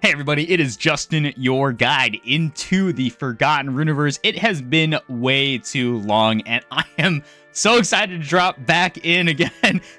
Hey everybody, it is Justin, your guide into the Forgotten Runiverse. It has been way too long, and I am so excited to drop back in again.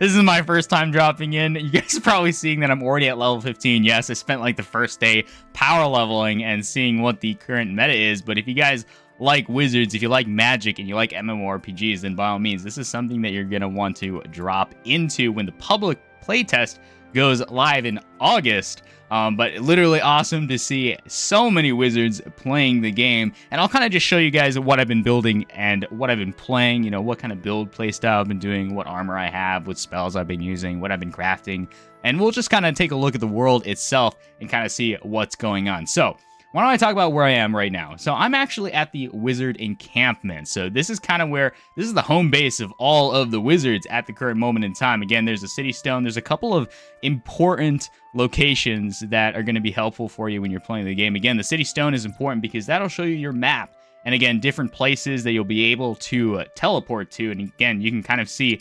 This is my first time dropping in. You guys are probably seeing that I'm already at level 15. Yes, I spent like the first day power leveling and seeing what the current meta is, but if you guys like Wizards, if you like Magic, and you like MMORPGs, then by all means, this is something that you're going to want to drop into when the public playtest goes live in August. But literally awesome to see so many Wizards playing the game. And I'll kind of just show you guys what I've been building and what I've been playing, you know, what kind of build playstyle I've been doing, what armor I have, what spells I've been using, what I've been crafting. And we'll just kind of take a look at the world itself and kind of see what's going on. So why don't I talk about where I am right now? So I'm actually at the Wizard encampment. So this is kind of where, this is the home base of all of the Wizards at the current moment in time. Again, there's a city stone. There's a couple of important locations that are going to be helpful for you when you're playing the game. Again, the city stone is important because that'll show you your map. And again, different places that you'll be able to teleport to. And again, you can kind of see,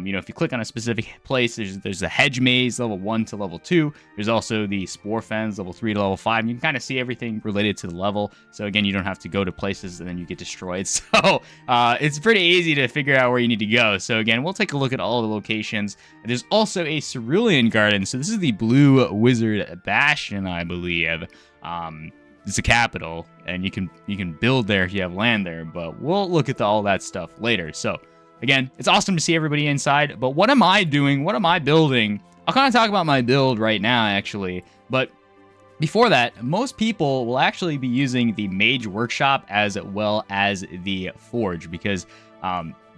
you know, if you click on a specific place, there's the hedge maze, level 1 to level 2. There's also the spore fens, level 3 to level 5. You can kind of see everything related to the level. So again, you don't have to go to places and then you get destroyed. So it's pretty easy to figure out where you need to go. So again, we'll take a look at all the locations. There's also a cerulean garden. So this is the Blue Wizard Bastion, I believe. It's a capital, and you can build there if you have land there, but we'll look at all that stuff later. So again, it's awesome to see everybody inside, but what am I doing? What am I building? I'll kind of talk about my build right now, actually, but before that, most people will actually be using the Mage Workshop as well as the Forge, because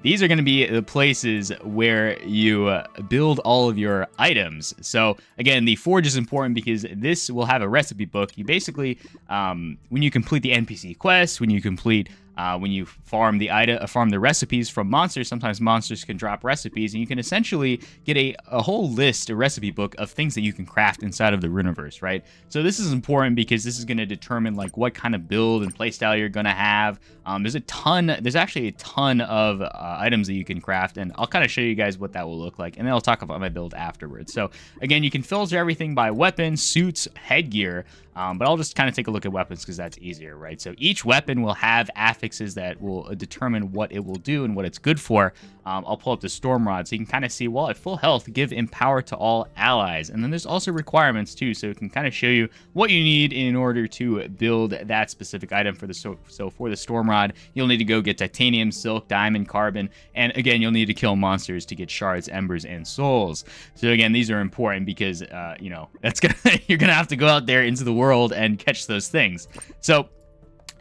these are going to be the places where you build all of your items. So again, the Forge is important because this will have a recipe book. You basically, when you complete the NPC quests, when you complete, when you farm the recipes from monsters, sometimes monsters can drop recipes, and you can essentially get a whole list, a recipe book of things that you can craft inside of the Runiverse, right? So this is important because this is going to determine like what kind of build and playstyle you're going to have. There's actually a ton of items that you can craft, and I'll kind of show you guys what that will look like, and then I'll talk about my build afterwards. So again, you can filter everything by weapons, suits, headgear, but I'll just kind of take a look at weapons because that's easier, right? So each weapon will have affixes that will determine what it will do and what it's good for. I'll pull up the Storm Rod so you can kind of see, well, at full health, give Empower to all allies. And then there's also requirements too, so it can kind of show you what you need in order to build that specific item for the so for the Storm Rod, you'll need to go get titanium, silk, diamond, carbon, and again, you'll need to kill monsters to get shards, embers, and souls. So again, these are important because you know, that's you're gonna have to go out there into the world and catch those things. So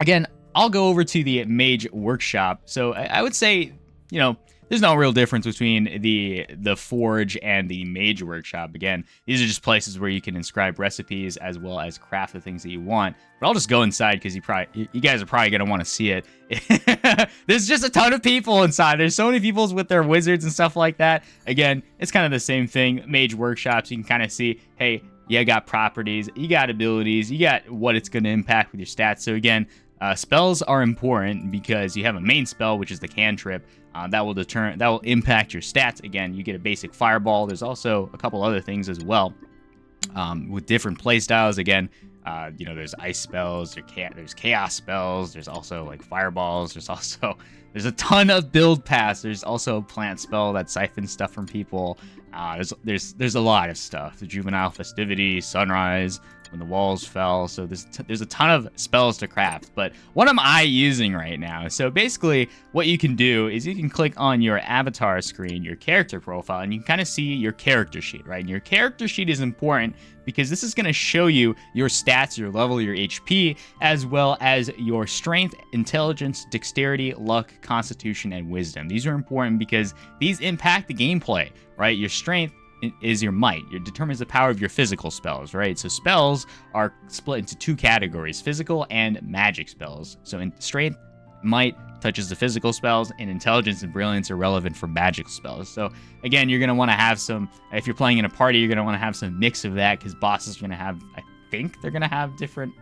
again, I'll go over to the Mage Workshop. So I would say, you know, there's no real difference between the Forge and the Mage Workshop. Again, these are just places where you can inscribe recipes as well as craft the things that you want. But I'll just go inside because you guys are probably going to want to see it. There's just a ton of people inside. There's so many people with their wizards and stuff like that. Again, it's kind of the same thing. Mage Workshops, you can kind of see, hey, you got properties, you got abilities, you got what it's going to impact with your stats. So again, spells are important because you have a main spell, which is the cantrip. That will impact your stats. Again, you get a basic fireball. There's also a couple other things as well with different play styles. Again, you know, there's ice spells, there's chaos spells, there's also like fireballs, there's a ton of build paths. There's also a plant spell that siphons stuff from people. There's a lot of stuff. The Juvenile Festivity, Sunrise, When the Walls Fell. So there's a ton of spells to craft. But what am I using right now? So basically, what you can do is you can click on your avatar screen, your character profile, and you can kind of see your character sheet, right? And your character sheet is important because this is going to show you your stats, your level, your HP, as well as your strength, intelligence, dexterity, luck, constitution, and wisdom. These are important because these impact the gameplay, right? Your strength is your might. It determines the power of your physical spells, right? So spells are split into two categories, physical and magic spells. So in strength, might touches the physical spells, and intelligence and brilliance are relevant for magic spells. So again, you're going to want to have some, if you're playing in a party, you're going to want to have some mix of that because bosses are going to have, I think they're going to have different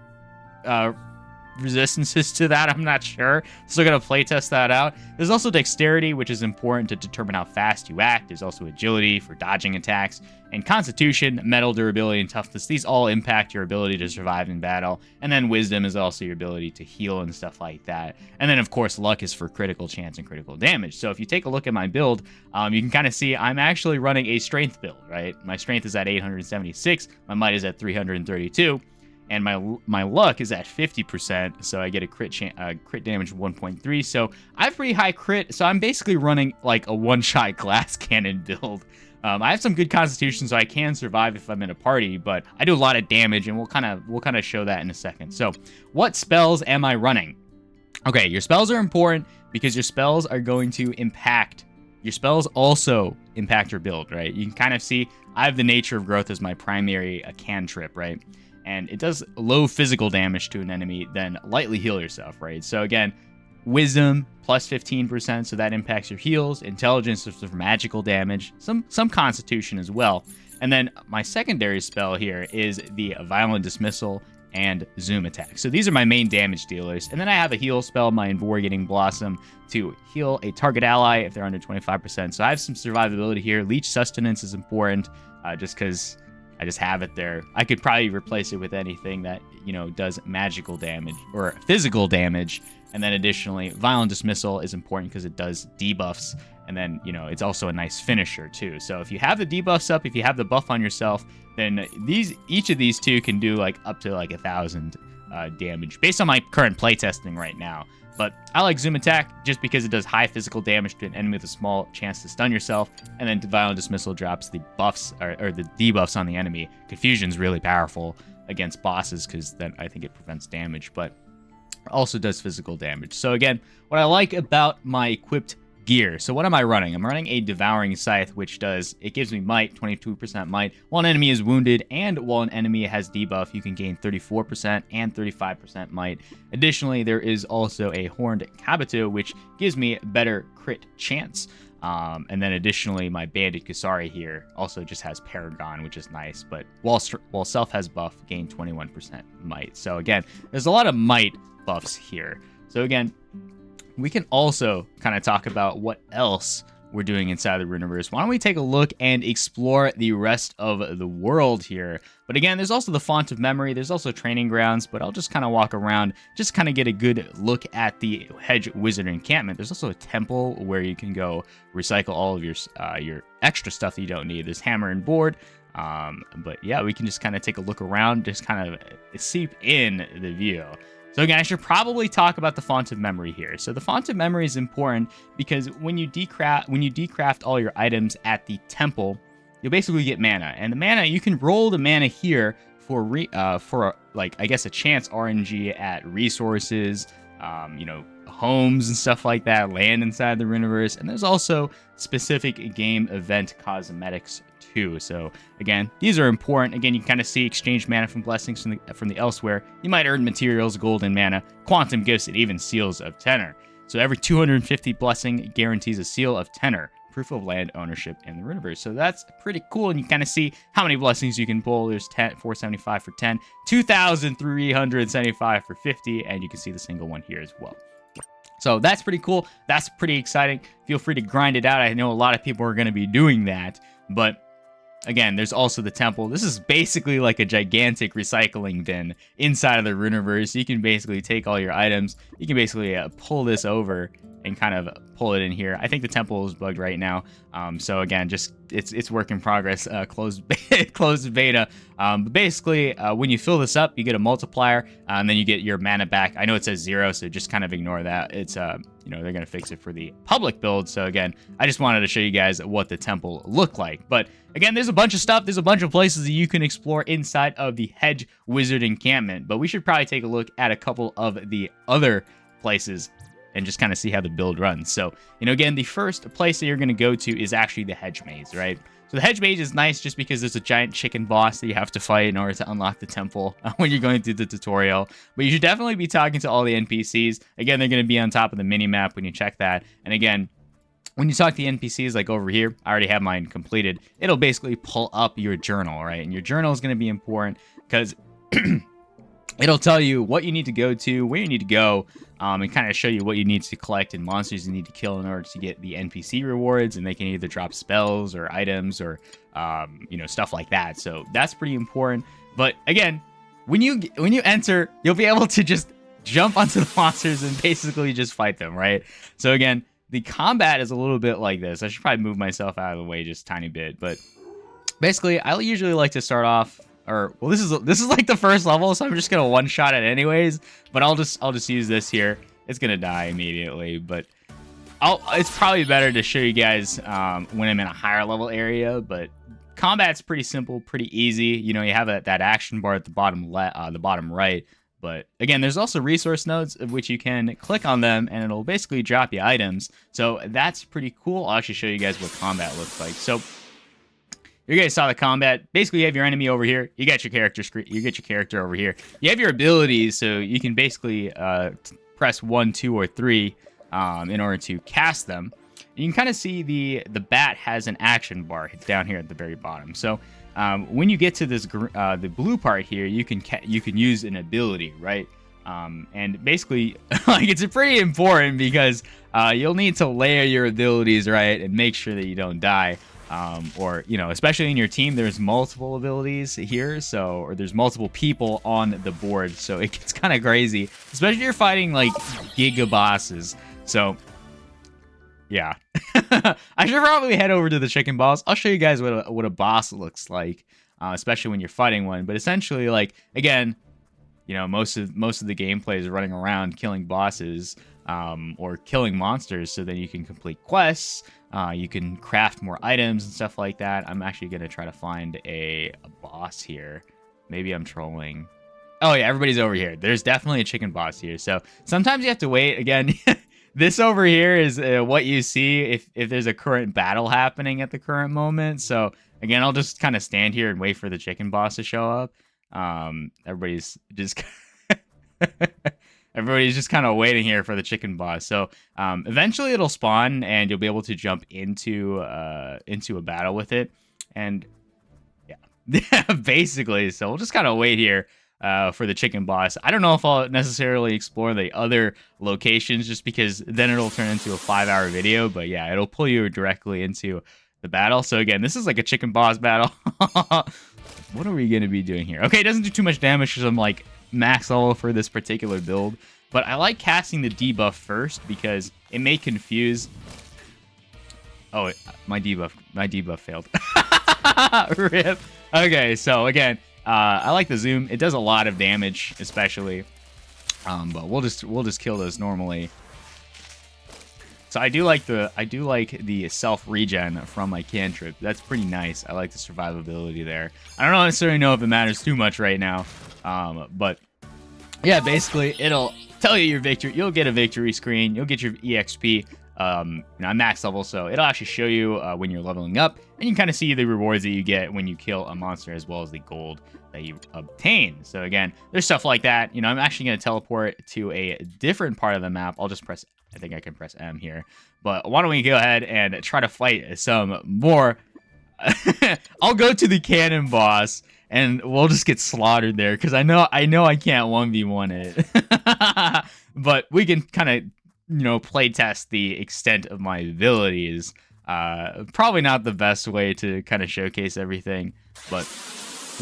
resistances to that. I'm not sure. Still gonna playtest that out. There's also dexterity, which is important to determine how fast you act. There's also agility for dodging attacks, and constitution, metal, durability, and toughness. These all impact your ability to survive in battle. And then wisdom is also your ability to heal and stuff like that. And then of course luck is for critical chance and critical damage. So if you take a look at my build, you can kind of see I'm actually running a strength build, right? My strength is at 876, my might is at 332. And my luck is at 50%, so I get a crit damage of 1.3. So I have pretty high crit, so I'm basically running like a one-shot glass cannon build. I have some good constitution, so I can survive if I'm in a party, but I do a lot of damage, and we'll kind of show that in a second. So what spells am I running? Okay, your spells are important because your spells are going to impact. Your spells also impact your build, right? You can kind of see I have the Nature of Growth as my primary cantrip, right? And it does low physical damage to an enemy, then lightly heal yourself, right? So again, wisdom plus 15%, so that impacts your heals. Intelligence is for magical damage, some constitution as well. And then my secondary spell here is the Violent Dismissal and Zoom Attack. So these are my main damage dealers. And then I have a heal spell, my Invigorating Blossom, to heal a target ally if they're under 25%. So I have some survivability here. Leech Sustenance is important, just because I just have it there. I could probably replace it with anything that, you know, does magical damage or physical damage. And then additionally, Violent Dismissal is important because it does debuffs. And then, you know, it's also a nice finisher too. So if you have the debuffs up, if you have the buff on yourself, then each of these two can do like up to like 1,000 damage based on my current playtesting right now. But I like Zoom Attack just because it does high physical damage to an enemy with a small chance to stun yourself. And then Violent Dismissal drops the buffs or the debuffs on the enemy. Confusion's really powerful against bosses because then I think it prevents damage, but also does physical damage. So again, what I like about my equipped gear. So what am I running? I'm running a Devouring Scythe, which gives me might, 22% might. While an enemy is wounded and while an enemy has debuff, you can gain 34% and 35% might. Additionally, there is also a Horned Kabuto, which gives me better crit chance. And then additionally, my Banded Kasari here also just has Paragon, which is nice. But while Self has buff, gain 21% might. So again, there's a lot of might buffs here. So again, we can also kind of talk about what else we're doing inside the Runiverse. Why don't we take a look and explore the rest of the world here? But again, there's also the Font of Memory. There's also Training Grounds, but I'll just kind of walk around, just kind of get a good look at the Hedge Wizard encampment. There's also a temple where you can go recycle all of your extra stuff that you don't need. There's Hammer and Board. But yeah, we can just kind of take a look around, just kind of seep in the view. So again, I should probably talk about the Font of Memory here. So the Font of Memory is important because when you decraft all your items at the temple, you'll basically get mana. And the mana, you can roll the mana here for like, I guess, a chance RNG at resources, you know, homes and stuff like that, land inside the Runiverse. And there's also specific game event cosmetics too. So again, these are important. Again, you can kind of see exchange mana from blessings from the elsewhere. You might earn materials, gold, and mana, quantum gifts, and even seals of tenor. So every 250 blessing guarantees a seal of tenor, proof of land ownership in the Runiverse. So that's pretty cool, and you kind of see how many blessings you can pull. There's 475 for 10, 2,375 for 50, and you can see the single one here as well. So that's pretty cool. That's pretty exciting. Feel free to grind it out. I know a lot of people are going to be doing that, but again, there's also the temple. This is basically like a gigantic recycling bin inside of the Runiverse. You can basically take all your items. You can basically pull this over and kind of pull it in here. I think the temple is bugged right now. So again, just it's work in progress, closed beta. But basically, when you fill this up, you get a multiplier, and then you get your mana back. I know it says 0, so just kind of ignore that. It's you know, they're gonna fix it for the public build. So again, I just wanted to show you guys what the temple looked like. But again, there's a bunch of stuff. There's a bunch of places that you can explore inside of the Hedge Wizard encampment. But we should probably take a look at a couple of the other places and just kind of see how the build runs. So, you know, again, the first place that you're going to go to is actually the Hedge Maze, right? So the Hedge Maze is nice just because there's a giant chicken boss that you have to fight in order to unlock the temple when you're going through the tutorial. But you should definitely be talking to all the NPCs. Again, they're going to be on top of the mini-map when you check that. And again, when you talk to the NPCs, like over here, I already have mine completed. It'll basically pull up your journal, right? And your journal is going to be important because it'll tell you what you need to go to, where you need to go, and kind of show you what you need to collect and monsters you need to kill in order to get the NPC rewards. And they can either drop spells or items or you know, stuff like that. So that's pretty important. But again, when you enter, you'll be able to just jump onto the monsters and basically just fight them, right? So again, the combat is a little bit like this. I should probably move myself out of the way just a tiny bit, but basically, I usually like to start off, or well, this is like the first level, so I'm just gonna one shot it anyways. But I'll just use this here. It's gonna die immediately, but it's probably better to show you guys when I'm in a higher level area. But combat's pretty simple, pretty easy. You know, you have that action bar at the bottom the bottom right. But again, there's also resource nodes of which you can click on them and it'll basically drop you items. So that's pretty cool. I'll actually show you guys what combat looks like. So you guys saw the combat. Basically, you have your enemy over here. You got your character screen. You get your character over here. You have your abilities, so you can basically press 1, 2, or 3 in order to cast them. You can kind of see the bat has an action bar down here at the very bottom. So when you get to this the blue part here, you can use an ability, right? And basically, like, it's pretty important because you'll need to layer your abilities right and make sure that you don't die. Or, you know, especially in your team, there's multiple abilities here, so, or there's multiple people on the board, so it gets kind of crazy, especially if you're fighting like giga bosses. So yeah. I should probably head over to the chicken boss. I'll show you guys what a boss looks like, especially when you're fighting one. But essentially, like, again, you know, most of the gameplay is running around killing bosses or killing monsters, so then you can complete quests. You can craft more items and stuff like that. I'm actually gonna try to find a boss here. Maybe I'm trolling. Oh yeah, everybody's over here. There's definitely a chicken boss here. So sometimes you have to wait. Again, this over here is what you see if there's a current battle happening at the current moment. So again, I'll just kind of stand here and wait for the chicken boss to show up. Everybody's just everybody's just kind of waiting here for the chicken boss. So eventually it'll spawn and you'll be able to jump into a battle with it. And yeah, basically. So we'll just kind of wait here for the chicken boss. I don't know if I'll necessarily explore the other locations just because then it'll turn into a 5-hour video. But yeah, it'll pull you directly into the battle. So again, this is like a chicken boss battle. What are we going to be doing here? Okay, it doesn't do too much damage because I'm like max level for this particular build. But I like casting the debuff first because it may confuse. Oh, my debuff failed. Rip. Okay, so again, I like the zoom. It does a lot of damage, especially. But we'll just kill those normally. So I do like the self regen from my cantrip. That's pretty nice. I like the survivability there. I don't necessarily know if it matters too much right now, but yeah, basically it'll tell you your victory. You'll get a victory screen. You'll get your EXP. You know, I'm max level, so it'll actually show you when you're leveling up, and you can kind of see the rewards that you get when you kill a monster, as well as the gold that you obtain. So again, there's stuff like that. You know, I'm actually going to teleport to a different part of the map. I'll just press. I think I can press M here, but why don't we go ahead and try to fight some more? I'll go to the cannon boss, and we'll just get slaughtered there because I know I can't 1v1 it, but we can kind of, you know, play test the extent of my abilities. Probably not the best way to kind of showcase everything, but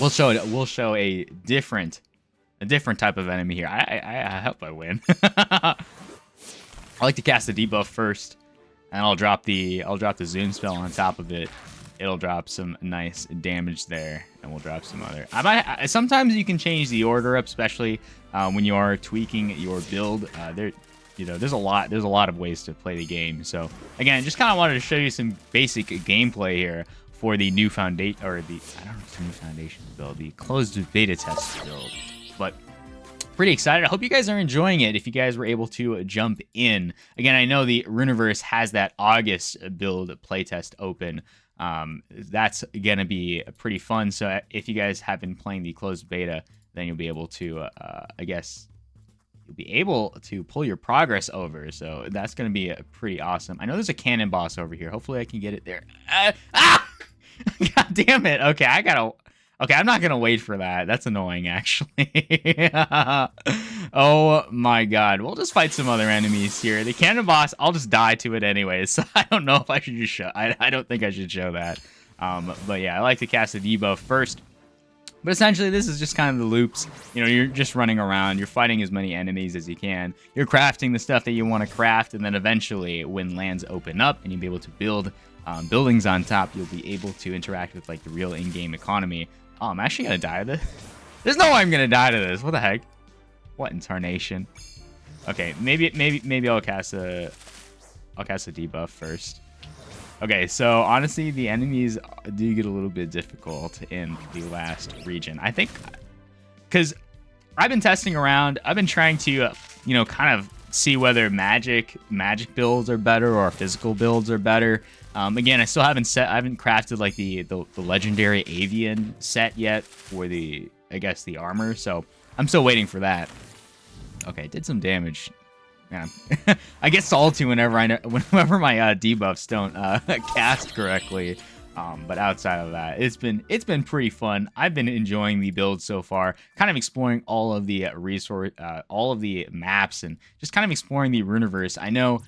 we'll show it. We'll show a different type of enemy here. I hope I win. I like to cast the debuff first, and I'll drop the zoom spell on top of it. It'll drop some nice damage there, and we'll drop some other. Sometimes you can change the order up, especially when you are tweaking your build. You know, there's a lot of ways to play the game. So again, just kind of wanted to show you some basic gameplay here for the new foundation, or the, I don't know if it's a new foundation build, the closed beta test build. But pretty excited. I hope you guys are enjoying it. If you guys were able to jump in, again, I know the Runiverse has that August build playtest open. That's gonna be pretty fun. So if you guys have been playing the closed beta, then you'll be able to, I guess, you'll be able to pull your progress over. So that's gonna be pretty awesome. I know there's a cannon boss over here. Hopefully I can get it there. God damn it. Okay, I gotta Okay, I'm not gonna wait for that. That's annoying, actually. Oh my god. We'll just fight some other enemies here. The cannon boss, I'll just die to it anyways. So I don't know if I should just show. I don't think I should show that. But yeah, I like to cast the debuff first. But essentially, this is just kind of the loops. You know, you're just running around. You're fighting as many enemies as you can. You're crafting the stuff that you want to craft. And then eventually, when lands open up and you'll be able to build buildings on top, you'll be able to interact with, like, the real in-game economy. Oh, I'm actually going to die to this? There's no way I'm going to die to this. What the heck? What in tarnation? Okay, maybe I'll cast a debuff first. Okay, so honestly, the enemies do get a little bit difficult in the last region. I think, because I've been testing around. I've been trying to, you know, kind of see whether magic builds are better or physical builds are better. Again, I haven't crafted like the legendary avian set yet for the, I guess, the armor. So I'm still waiting for that. Okay, did some damage. Yeah. I get salty whenever my debuffs don't cast correctly. But outside of that, it's been pretty fun. I've been enjoying the build so far, kind of exploring all of the all of the maps, and just kind of exploring the Runiverse. I know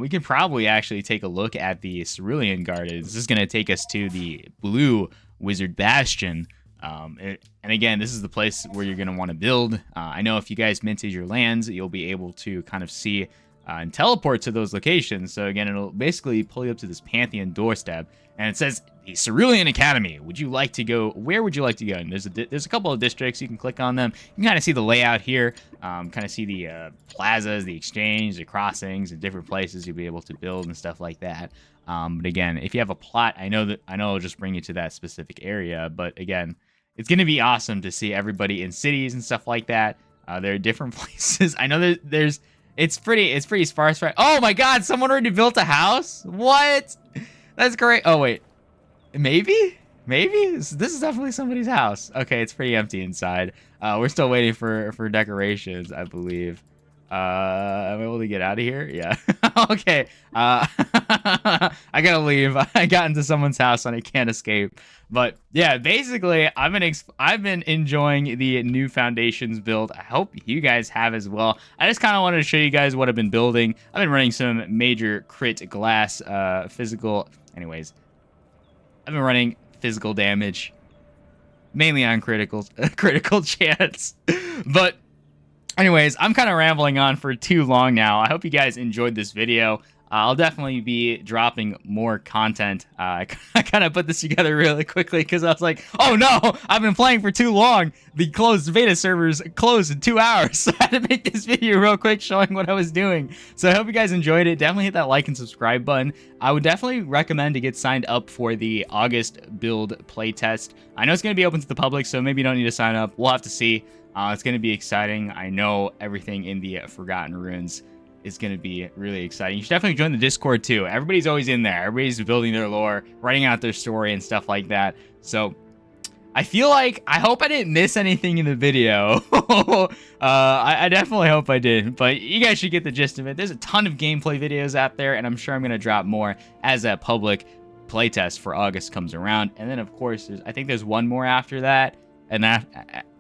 we could probably actually take a look at the Cerulean Gardens. This is going to take us to the Blue Wizard Bastion. And again, this is the place where you're going to want to build. I know if you guys minted your lands, you'll be able to kind of see and teleport to those locations. So again, it'll basically pull you up to this Pantheon doorstep, and it says the Cerulean Academy. Would you like to go? Where would you like to go? And there's a couple of districts. You can click on them. You can kind of see the layout here. Kind of see the plazas, the exchange, the crossings, and different places you'll be able to build and stuff like that. But again, if you have a plot, I know it'll just bring you to that specific area. But again, it's going to be awesome to see everybody in cities and stuff like that. There are different places. I know that it's pretty sparse, right? Oh my god, someone already built a house? What? That's great. Oh wait, maybe this is definitely somebody's house. Okay, it's pretty empty inside. We're still waiting for decorations, I believe. Am I able to get out of here? Yeah. Okay. I gotta leave. I got into someone's house and I can't escape. But yeah, basically, I've been enjoying the new foundations build. I hope you guys have as well. I just kind of wanted to show you guys what I've been building. I've been running some major crit glass physical. Anyways, I've been running physical damage, mainly on critical chance, but. Anyways, I'm kind of rambling on for too long now. I hope you guys enjoyed this video. I'll definitely be dropping more content. I kind of put this together really quickly because I was like, oh no, I've been playing for too long. The closed beta servers closed in 2 hours. So I had to make this video real quick showing what I was doing. So I hope you guys enjoyed it. Definitely hit that like and subscribe button. I would definitely recommend to get signed up for the August build playtest. I know it's going to be open to the public, so maybe you don't need to sign up. We'll have to see. It's going to be exciting. I know everything in the Forgotten Ruins is going to be really exciting. You should definitely join the Discord too. Everybody's always in there. Everybody's building their lore, writing out their story and stuff like that. So I feel like, I hope I didn't miss anything in the video. I definitely hope I did, but you guys should get the gist of it. There's a ton of gameplay videos out there, and I'm sure I'm going to drop more as that public playtest for August comes around. And then of course, I think there's one more after that. And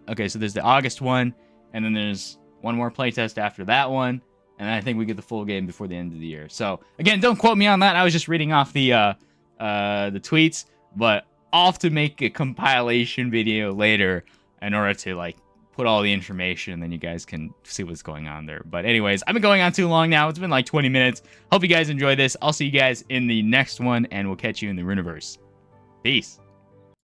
okay, so there's the August one, and then there's one more playtest after that one, and I think we get the full game before the end of the year. So again, don't quote me on that. I was just reading off the tweets, but I'll have to make a compilation video later in order to like put all the information, and then you guys can see what's going on there. But anyways, I've been going on too long now. It's been like 20 minutes. Hope you guys enjoy this. I'll see you guys in the next one, and we'll catch you in the Runiverse. Peace.